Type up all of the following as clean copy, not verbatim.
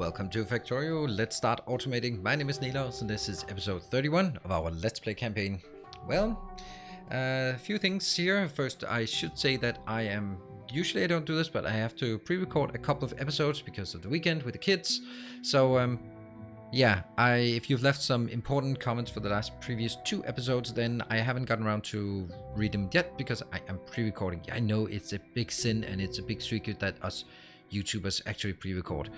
Welcome to Factorio. Let's start automating. My name is Nilos and this is episode 31 of our Let's Play campaign. Well, a few things here. First, I should say that usually I don't do this, but I have to pre-record a couple of episodes because of the weekend with the kids. So, yeah, if you've left some important comments for the previous two episodes, then I haven't gotten around to read them yet because I am pre-recording. I know it's a big sin and it's a big secret that us YouTubers actually pre-record.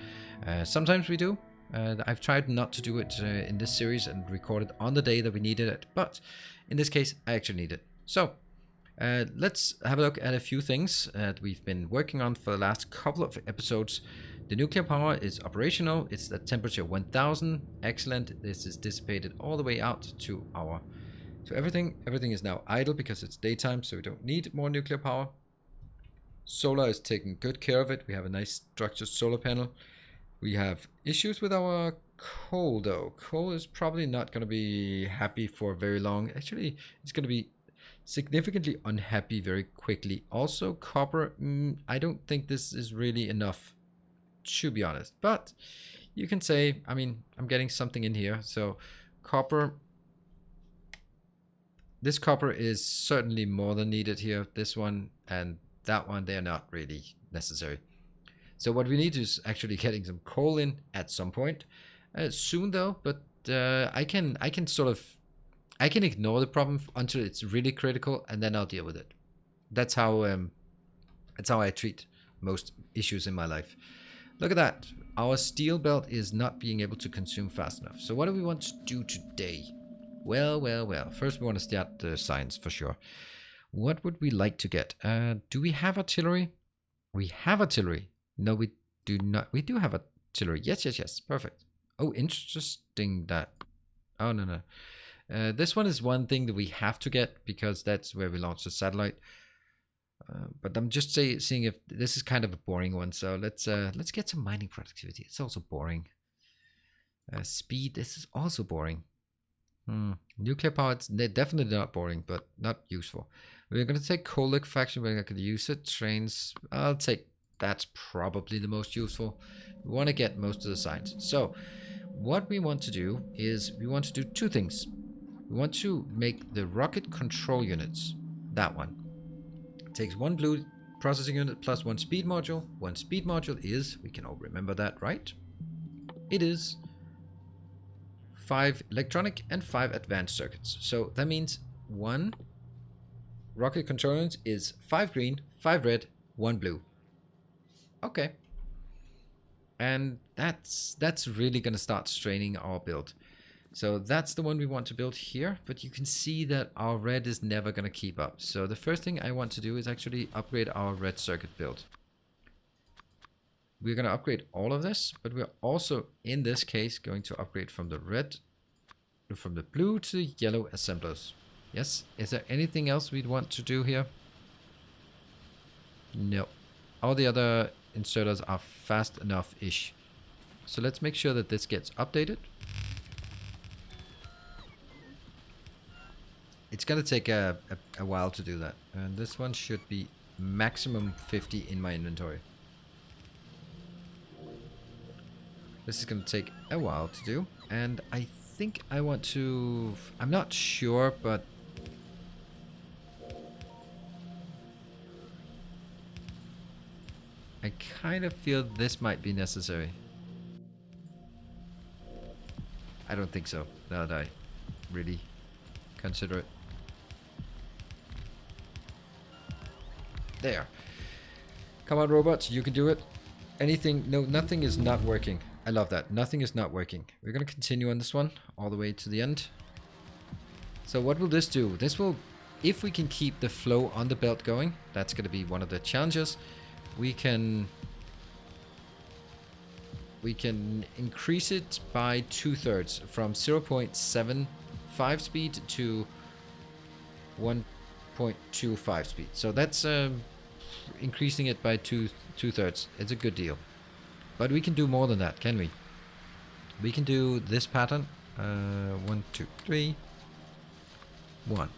Sometimes we do. I've tried not to do it in this series and record it on the day that we needed it, but in this case I actually need it. So let's have a look at a few things that we've been working on for the last couple of episodes. The nuclear power is operational. It's at temperature 1000. Excellent. This is dissipated all the way out to everything. Everything is now idle because it's daytime, so we don't need more nuclear power. Solar is taking good care of it. We have a nice structured solar panel. We have issues with our coal though. Coal is probably not going to be happy for very long. Actually, it's going to be significantly unhappy very quickly. Also, copper, I don't think this is really enough, to be honest. But you can say, I mean, I'm getting something in here. So copper, this copper is certainly more than needed here. This one and that one, they're not really necessary. So what we need is actually getting some coal in at some point soon though, but I can ignore the problem until it's really critical and then I'll deal with it. That's how I treat most issues in my life. Look at that. Our steel belt is not being able to consume fast enough. So what do we want to do today? Well. First we want to start the science for sure. What would we like to get? Do we have artillery? We have artillery. No, we do not. We do have artillery. Yes. Perfect. Oh, interesting that. Oh, no. This one is one thing that we have to get because that's where we launch the satellite. But I'm just seeing if this is kind of a boring one. So let's get some mining productivity. It's also boring. Speed. This is also boring. Nuclear power. It's definitely not boring, but not useful. We're going to take coal liquefaction. We're not going to use it. Trains. I'll take. That's probably the most useful. We want to get most of the science. So what we want to do is we want to do two things. We want to make the rocket control units. That one. It takes one blue processing unit plus one speed module. One speed module is, we can all remember that, right? It is 5 electronic and 5 advanced circuits. So that means one rocket control unit is 5 green, 5 red, 1 blue. Okay. And that's really going to start straining our build. So that's the one we want to build here, but you can see that our red is never going to keep up. So the first thing I want to do is actually upgrade our red circuit build. We're going to upgrade all of this, but we're also in this case going to upgrade from the blue to the yellow assemblers. Yes. Is there anything else we'd want to do here? No. All the other inserters are fast enough-ish. So let's make sure that this gets updated. It's going to take a while to do that. And this one should be maximum 50 in my inventory. This is going to take a while to do. And I think I want to... I'm not sure, but... I kind of feel this might be necessary. I don't think so, now that I really consider it. There. Come on, robots, you can do it. Anything, no, nothing is not working. I love that. Nothing is not working. We're going to continue on this one all the way to the end. So what will this do? This will, if we can keep the flow on the belt going, that's going to be one of the challenges. We can increase it by 2/3 from 0.75 speed to 1.25 speed. So that's increasing it by two-thirds. It's a good deal. But we can do more than that, can we? We can do this pattern. 1, 2, 3, 1.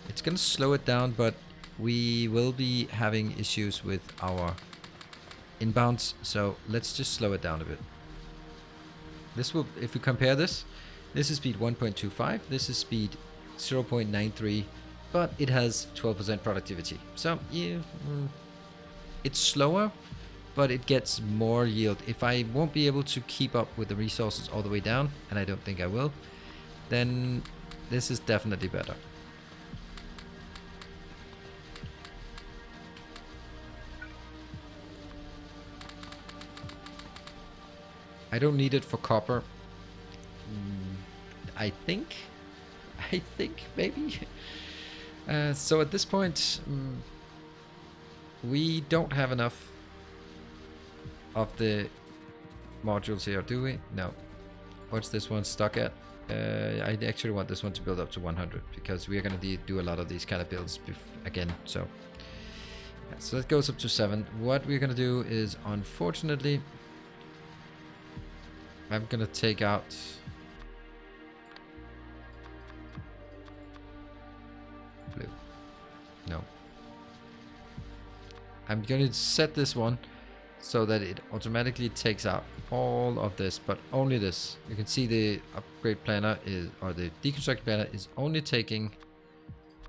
It's going to slow it down, but we will be having issues with our inbounds. So let's just slow it down a bit. This will, if we compare this, this is speed 1.25, this is speed 0.93, but it has 12% productivity. So yeah, it's slower, but it gets more yield. If I won't be able to keep up with the resources all the way down, and I don't think I will, then this is definitely better. I don't need it for copper. I think maybe. So at this point, we don't have enough of the modules here, do we? No. What's this one stuck at? I actually want this one to build up to 100 because we are going to do a lot of these kind of builds again. So that goes up to 7. What we're going to do is, unfortunately, I'm going to take out blue. No. I'm going to set this one so that it automatically takes out all of this, but only this. You can see the upgrade planner is, or the deconstruct planner is only taking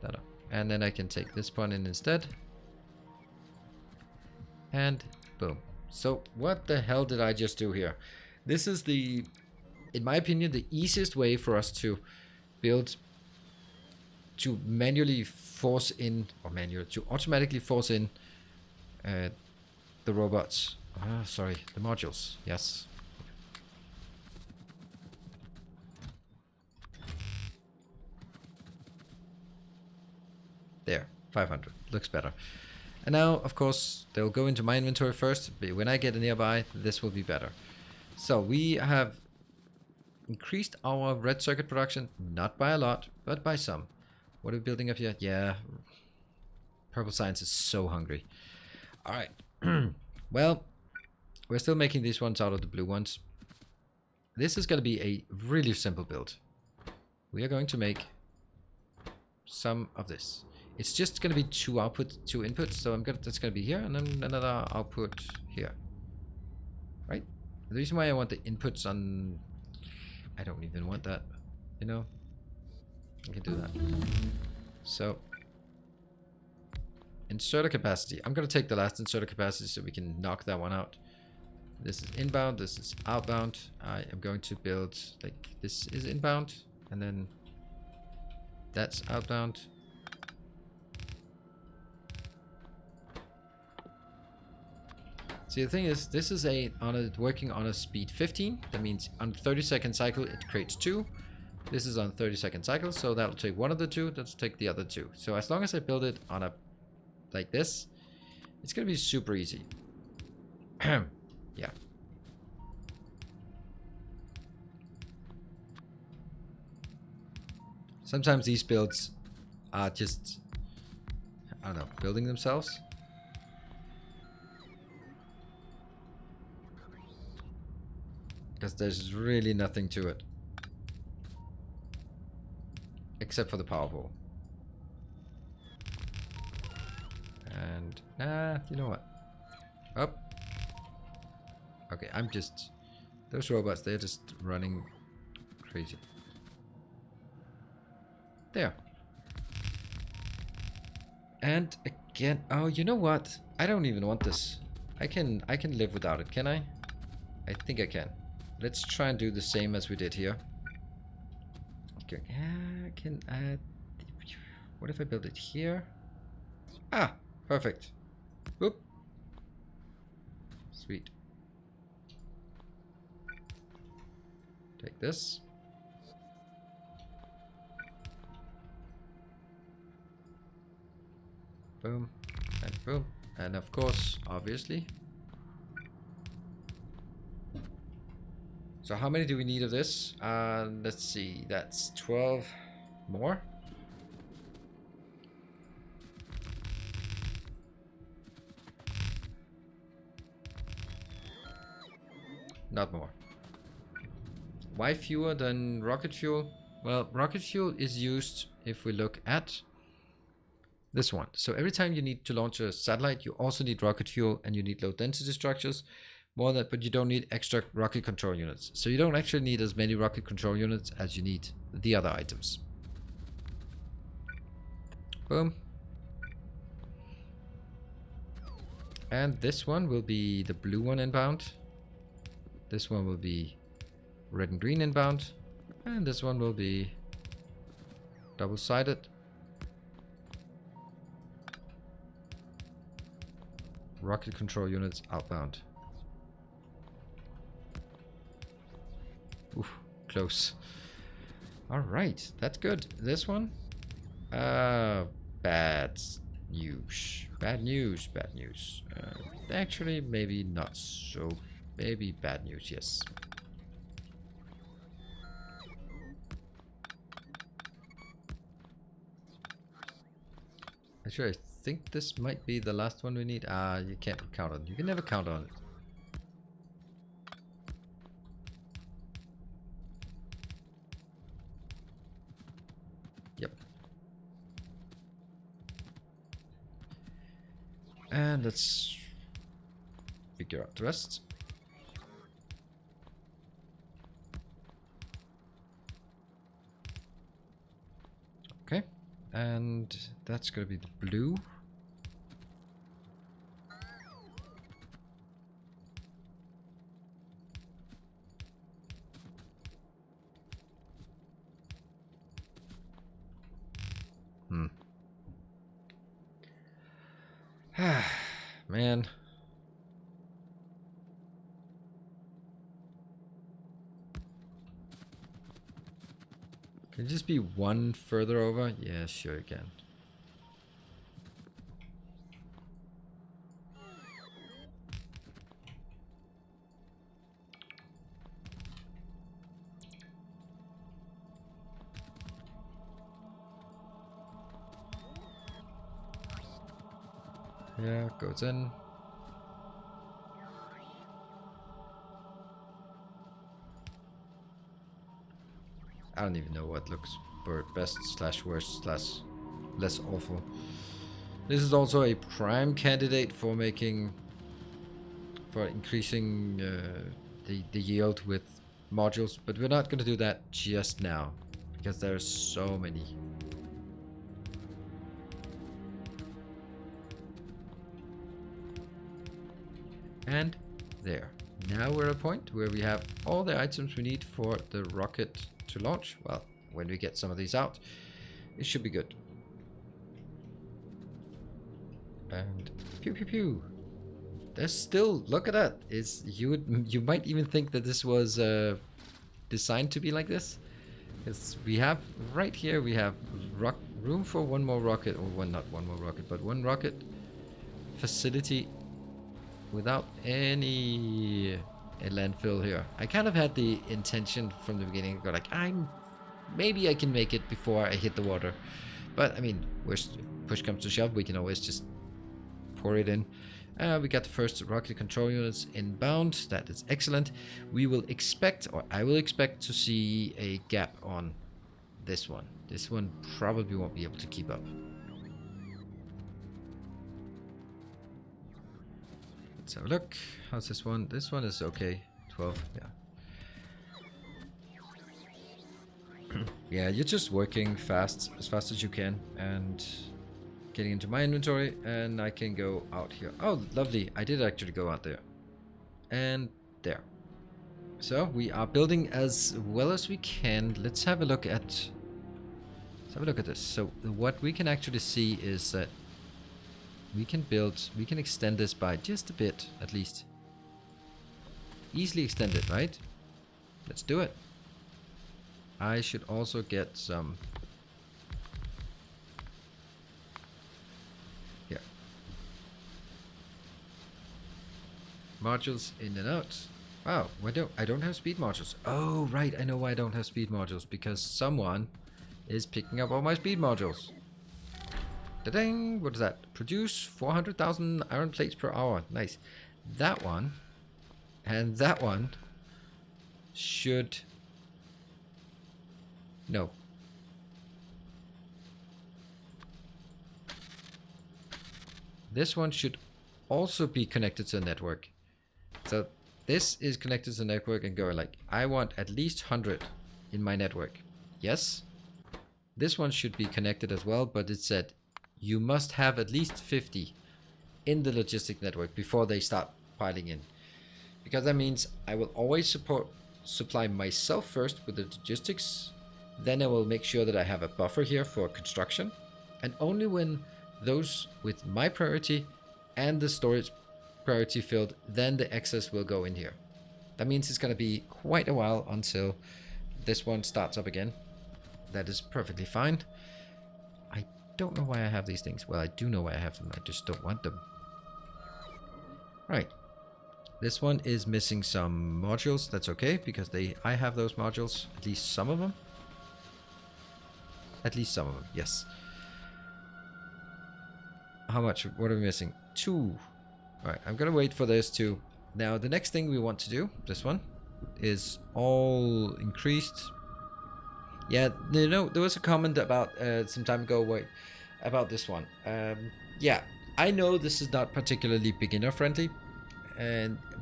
that up. And then I can take this one in instead. And boom. So what the hell did I just do here? This is the, in my opinion, the easiest way for us to build, to manually force in, or to automatically force in the robots. Sorry, the modules. Yes. There, 500. Looks better. And now, of course, they'll go into my inventory first. But when I get nearby, this will be better. So we have increased our red circuit production, not by a lot, but by some. What are we building up here? Yeah, Purple Science is so hungry. All right. Well, we're still making these ones out of the blue ones. This is going to be a really simple build. We are going to make some of this. It's just going to be 2 inputs. So that's going to be here, and then another output here. Right? The reason why I want the inputs on, I don't even want that, you know. I can do that. So inserter capacity. I'm going to take the last inserter capacity so we can knock that one out. This is inbound, this is outbound. I am going to build, like, this is inbound, and then that's outbound. See, the thing is, this is working on a speed 15. That means on 30-second cycle, it creates 2. This is on 30-second cycle, so that'll take one of the 2. That'll take the other 2. So as long as I build it on a like this, it's gonna be super easy. Yeah. Sometimes these builds are just, I don't know, building themselves. Because there's really nothing to it. Except for the power pole. And, you know what? Up. Okay, I'm just, those robots, they're just running crazy. There. And again, oh, you know what? I don't even want this. I can live without it, can I? I think I can. Let's try and do the same as we did here. Okay, I can add. What if I build it here? Ah, perfect. Whoop. Sweet. Take this. Boom. And boom. And of course, obviously. So how many do we need of this? Let's see. That's 12 more. Not more. Why fewer than rocket fuel? Well, rocket fuel is used, if we look at This one. So every time you need to launch a satellite, you also need rocket fuel and you need low density structures. More than that, but you don't need extra rocket control units. So you don't actually need as many rocket control units as you need the other items. Boom. And this one will be the blue one inbound. This one will be red and green inbound. And this one will be double-sided. Rocket control units outbound. Oof, close. Alright, that's good. This one? Bad news. Bad news, bad news. Actually, maybe not so. Maybe bad news, yes. Actually, I think this might be the last one we need. You can't count on it. You can never count on it. Yep. And let's figure out the rest. Okay. And that's gonna be the blue. Man. Can it just be one further over? Yeah, sure you can. Yeah, goes in. I don't even know what looks best slash worst slash less awful. This is also a prime candidate for increasing the yield with modules, but we're not going to do that just now because there's so many. And there. Now we're at a point where we have all the items we need for the rocket to launch. Well, when we get some of these out, it should be good. And pew pew pew. There's still, look at that. You might even think that this was designed to be like this. Because we have right here we have room for one more rocket, or not one more rocket, but one rocket facility without any landfill here. I kind of had the intention from the beginning, go like, maybe I can make it before I hit the water. But I mean, push comes to shove, we can always just pour it in. We got the first rocket control units inbound. That is excellent. We will expect, or I will expect to see a gap on this one. This one probably won't be able to keep up. Let's have a look. How's this one? This one is okay. 12, yeah. Yeah, you're just working fast, as fast as you can, and getting into my inventory, and I can go out here. Oh, lovely. I did actually go out there. And there. So, we are building as well as we can. Let's have a look at this. So, what we can actually see is that we can extend this by just a bit, at least. Easily extend it, right? Let's do it. I should also get some... Here. Modules in and out. Wow, I don't have speed modules. Oh, right, I know why I don't have speed modules. Because someone is picking up all my speed modules. Da-ding! What is that? Produce 400,000 iron plates per hour. Nice. That one and that one should... No. this one should also be connected to the network. So this is connected to the network and go like, I want at least 100 in my network. Yes. This one should be connected as well, but it said you must have at least 50 in the logistic network before they start piling in. Because that means I will always supply myself first with the logistics. Then I will make sure that I have a buffer here for construction. And only when those with my priority and the storage priority filled, then the excess will go in here. That means it's going to be quite a while until this one starts up again. That is perfectly fine. I don't know why I have these things. Well, I do know why I have them. I just don't want them. Right. This one is missing some modules. That's okay, because I have those modules. At least some of them. At least some of them, yes. How much? What are we missing? 2. Alright, I'm gonna wait for this to... Now, the next thing we want to do, this one, is all increased. Yeah, you know, there was a comment about some time ago about this one. Yeah, I know this is not particularly beginner friendly,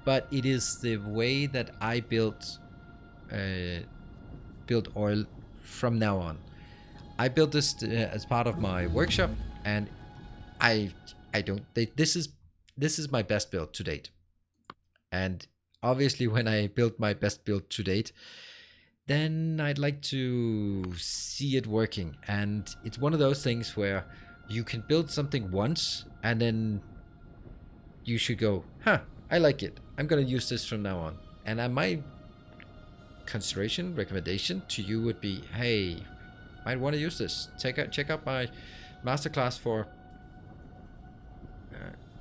but it is the way that I built oil from now on. I built this as part of my workshop, and this is my best build to date. And obviously, when I built my best build to date, then I'd like to see it working. And it's one of those things where you can build something once, and then you should go, huh, I like it. I'm going to use this from now on. And my recommendation to you would be, hey, might want to use this. Check out my masterclass for...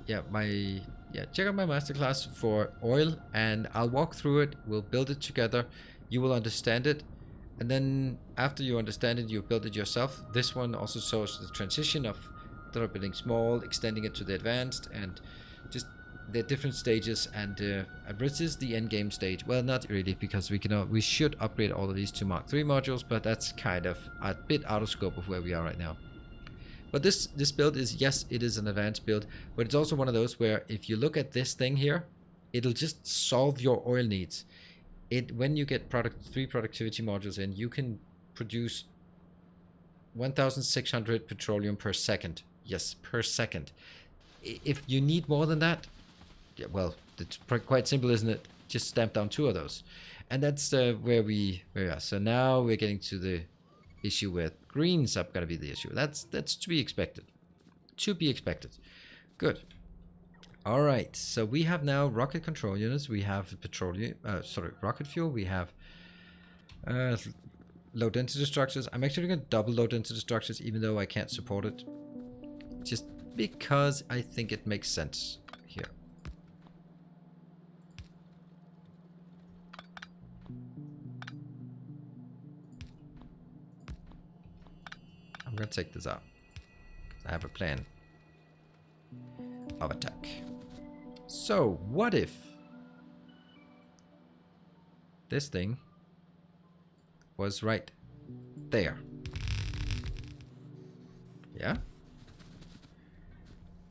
check out my masterclass for oil, and I'll walk through it. We'll build it together. You will understand it, and then after you understand it, you build it yourself. This one also shows the transition of building small, extending it to the advanced, and just the different stages. And this is the end game stage. Well, not really, because we should upgrade all of these to Mark III modules, but that's kind of a bit out of scope of where we are right now. But this build is, yes, it is an advanced build, but it's also one of those where if you look at this thing here, it'll just solve your oil needs. When you get 3 productivity modules in, you can produce 1,600 petroleum per second. Yes, per second. If you need more than that, yeah, well, it's quite simple, isn't it? Just stamp down 2 of those. And that's where we are. So now we're getting to the issue with greens up gonna be the issue. That's to be expected. To be expected. Good. All right. So we have now rocket control units. We have rocket fuel. We have low density structures. I'm actually gonna double low density structures, even though I can't support it, just because I think it makes sense here. I'm gonna take this out. I have a plan of attack. So, what if this thing was right there? Yeah?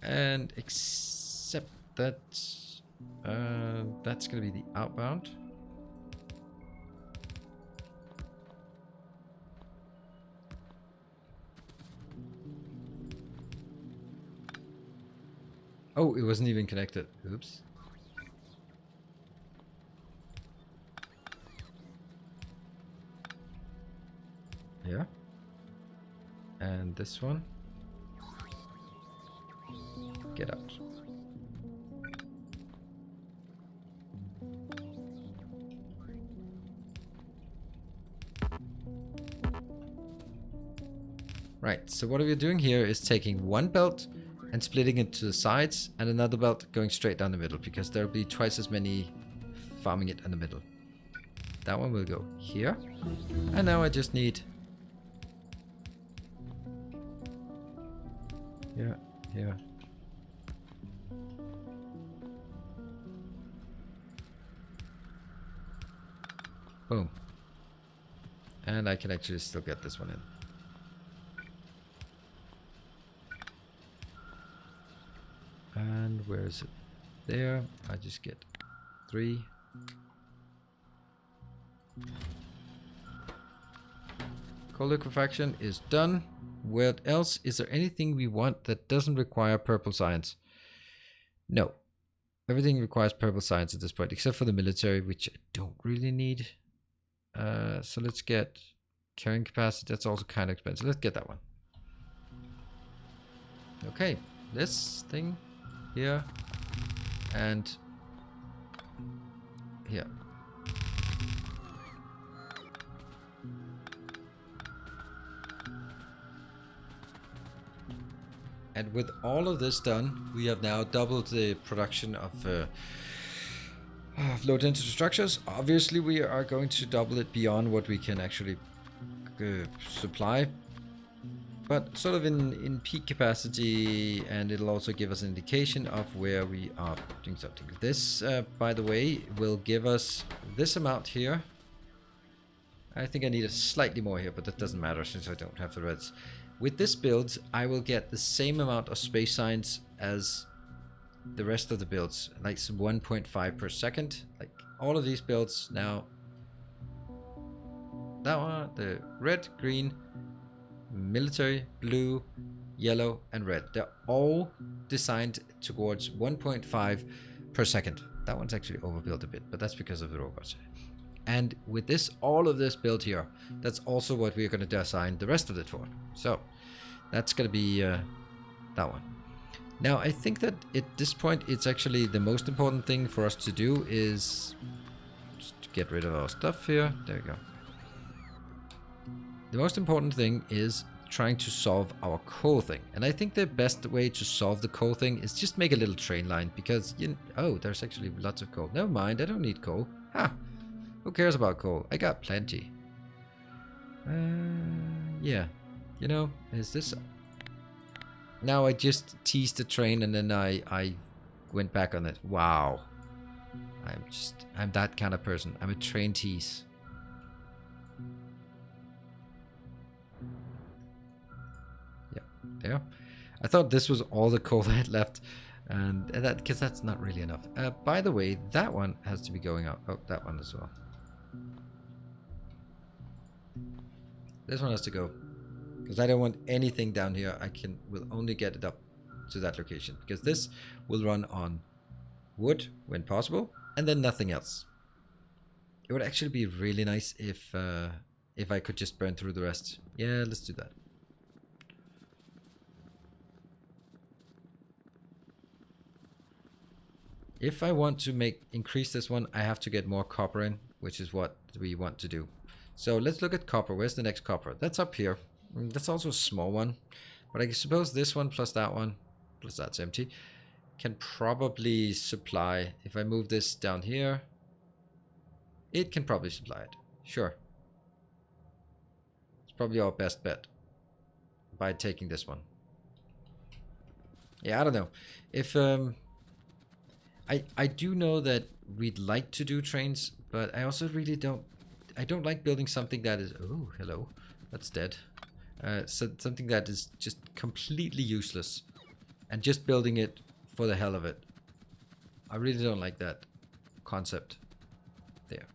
And except that that's gonna be the outbound. Oh, it wasn't even connected. Oops. Yeah. And this one. Get out. Right, so what we're doing here is taking one belt and splitting it to the sides, and another belt going straight down the middle, because there'll be twice as many farming it in the middle. That one will go here. And now I just need... Here. Boom. And I can actually still get this one in. And where is it? There. I just get 3. Coal liquefaction is done. What else? Is there anything we want that doesn't require purple science? No. Everything requires purple science at this point, except for the military, which I don't really need. So let's get carrying capacity. That's also kind of expensive. Let's get that one. Okay. This thing here and here. And with all of this done, we have now doubled the production of low density structures. Obviously, we are going to double it beyond what we can actually supply. But sort of in peak capacity, and it'll also give us an indication of where we are doing something. This, by the way, will give us this amount here. I think I need a slightly more here, but that doesn't matter since I don't have the reds. With this build, I will get the same amount of space science as the rest of the builds, like 1.5 per second. Like all of these builds now. That one, the red, green, military, blue, yellow, and red. They're all designed towards 1.5 per second. That one's actually overbuilt a bit, but that's because of the robots. And with this, all of this built here, that's also what we're going to design the rest of it for. So that's going to be that one. Now, I think that at this point, it's actually the most important thing for us to do is just to get rid of our stuff here. There we go. The most important thing is trying to solve our coal thing. And I think the best way to solve the coal thing is just make a little train line because, oh, there's actually lots of coal. Never mind, I don't need coal. Ha! Who cares about coal? I got plenty. Yeah. You know, is this... Now I just teased the train and then I went back on it. Wow. I'm that kind of person. I'm a train tease. Yeah, there. I thought this was all the coal I had left. And that, because that's not really enough. By the way, that one has to be going out. Oh, that one as well. This one has to go. Because I don't want anything down here. Will only get it up to that location. Because this will run on wood when possible. And then nothing else. It would actually be really nice if I could just burn through the rest. Yeah, let's do that. If I want to increase this one, I have to get more copper in, which is what we want to do. So let's look at copper. Where's the next copper? That's up here. That's also a small one. But I suppose this one plus that one, plus that's empty, can probably supply. If I move this down here, it can probably supply it. Sure. It's probably our best bet by taking this one. Yeah, I don't know. If I do know that we'd like to do trains, but I also really don't. I don't like building something that is... Oh, hello. That's dead. So something that is just completely useless. And just building it for the hell of it. I really don't like that concept. There.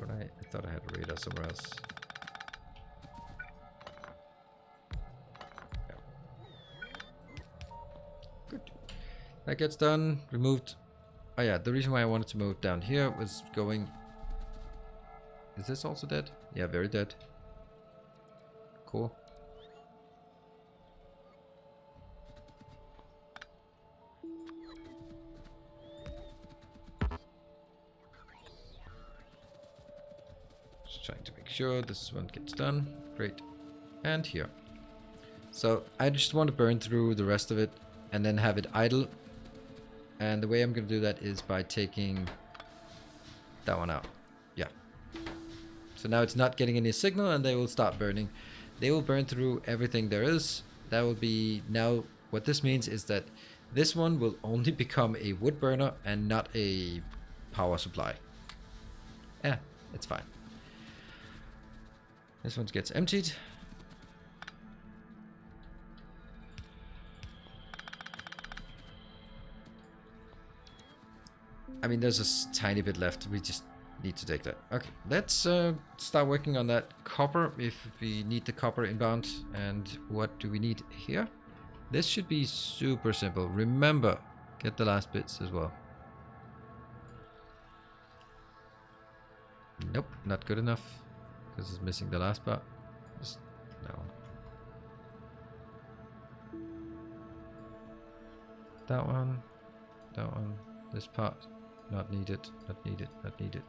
I thought I had a radar somewhere else. That gets done, removed. Oh yeah, the reason why I wanted to move down here was going... Is this also dead? Yeah, very dead. Cool. Just trying to make sure this one gets done. Great. And here. So I just want to burn through the rest of it and then have it idle. And the way I'm going to do that is by taking that one out. Yeah. So now it's not getting any signal and they will start burning. They will burn through everything there is. That will be... Now, what this means is that this one will only become a wood burner and not a power supply. Yeah, it's fine. This one gets emptied. I mean, there's a tiny bit left. We just need to take that. Okay, let's start working on that copper if we need the copper inbound. And what do we need here? This should be super simple. Remember, get the last bits as well. Nope, not good enough because it's missing the last part. Just no. That one, this part. Not needed, not needed, not needed.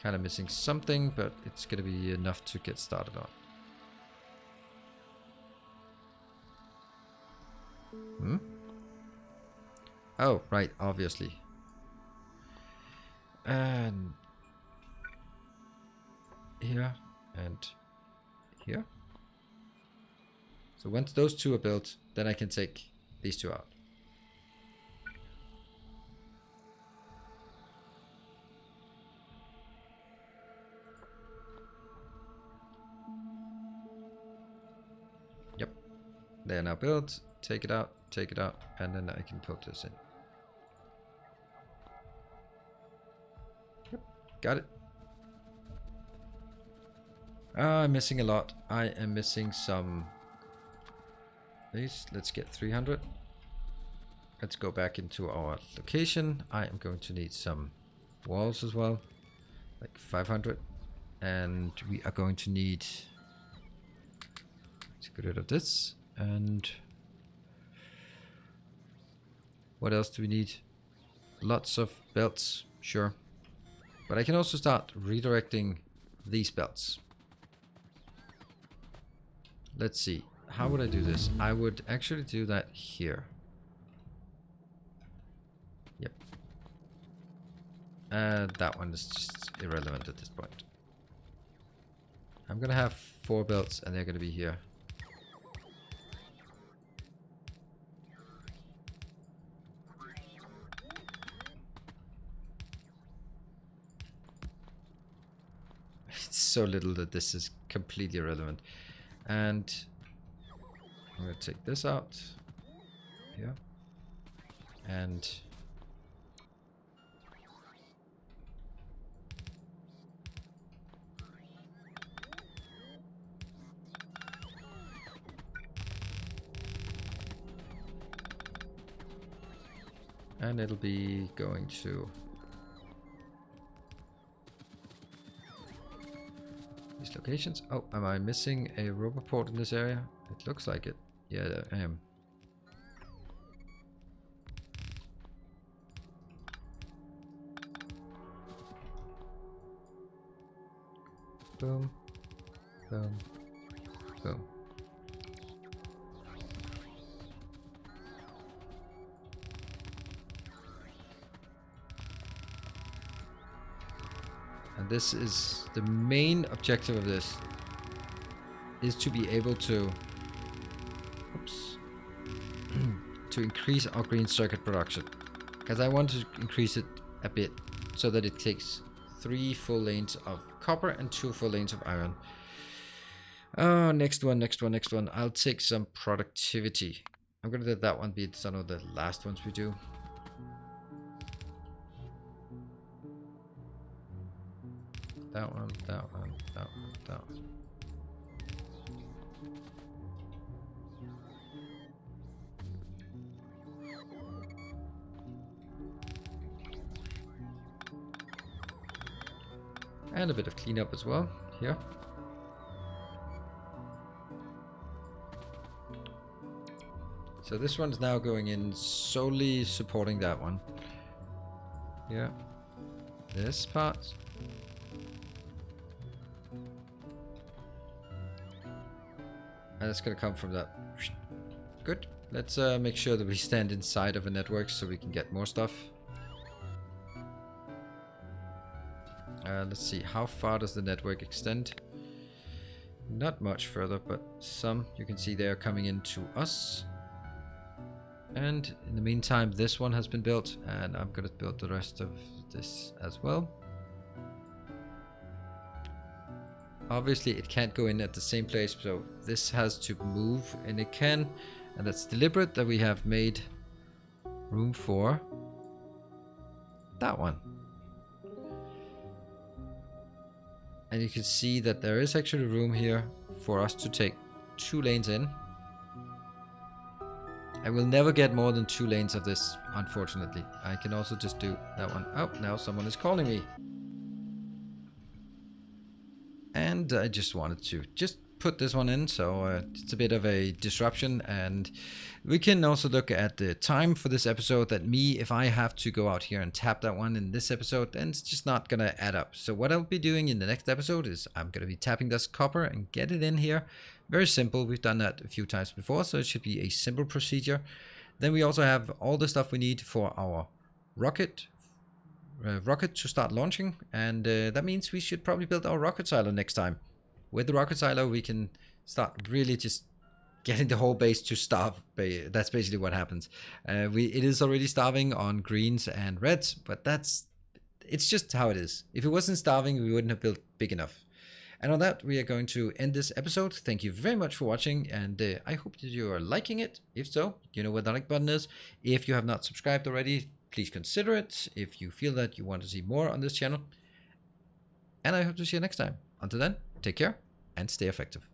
Kind of missing something, but it's going to be enough to get started on. Oh, right, obviously. And here and here. So once those two are built, then I can take these two out. They are now built. Take it out, and then I can put this in. Yep, got it. I'm missing a lot. I am missing some. Let's get 300. Let's go back into our location. I am going to need some walls as well, like 500. And we are going to need. Let's get rid of this. And what else do we need? Lots of belts, sure. But I can also start redirecting these belts. Let's see. How would I do this? I would actually do that here. Yep. That one is just irrelevant at this point. I'm gonna have 4 belts and they're gonna be here. So little that this is completely irrelevant. And I'm going to take this out here and it'll be going to these locations. Oh, am I missing a robot port in this area? It looks like it. Yeah, I am. Boom. Boom. Boom. And this is the main objective of this, is to be able to to increase our green circuit production, because I want to increase it a bit so that it takes 3 full lanes of copper and 2 full lanes of iron. Oh, next one. I'll take some productivity. I'm gonna let that one be some of the last ones we do. That one. And a bit of cleanup as well here. So this one's now going in solely supporting that one. Yeah. This part. And it's going to come from that. Good. Let's make sure that we stand inside of a network so we can get more stuff. Let's see, how far does the network extend? Not much further, but some. You can see they're coming into us. And in the meantime, this one has been built, and I'm going to build the rest of this as well. obviously it can't go in at the same place, so this has to move, and it can, and that's deliberate that we have made room for that one. And you can see that there is actually room here for us to take 2 lanes in. I will never get more than 2 lanes of this, unfortunately. I can also just do that one. Oh, now someone is calling me. And I just wanted to just put this one in, so it's a bit of a disruption. And we can also look at the time for this episode, that if I have to go out here and tap that one in this episode, then it's just not gonna add up. So what I'll be doing in the next episode is I'm gonna be tapping this copper and get it in here. Very simple. We've done that a few times before, so it should be a simple procedure. Then we also have all the stuff we need for our rocket to start launching, and that means we should probably build our rocket silo next time. With the rocket silo, we can start really just getting the whole base to starve. That's basically what happens. It is already starving on greens and reds, but it's just how it is. If it wasn't starving, we wouldn't have built big enough. And on that, we are going to end this episode. Thank you very much for watching, and I hope that you are liking it. If so, you know where the like button is. If you have not subscribed already, please consider it if you feel that you want to see more on this channel. And I hope to see you next time. Until then, take care and stay effective.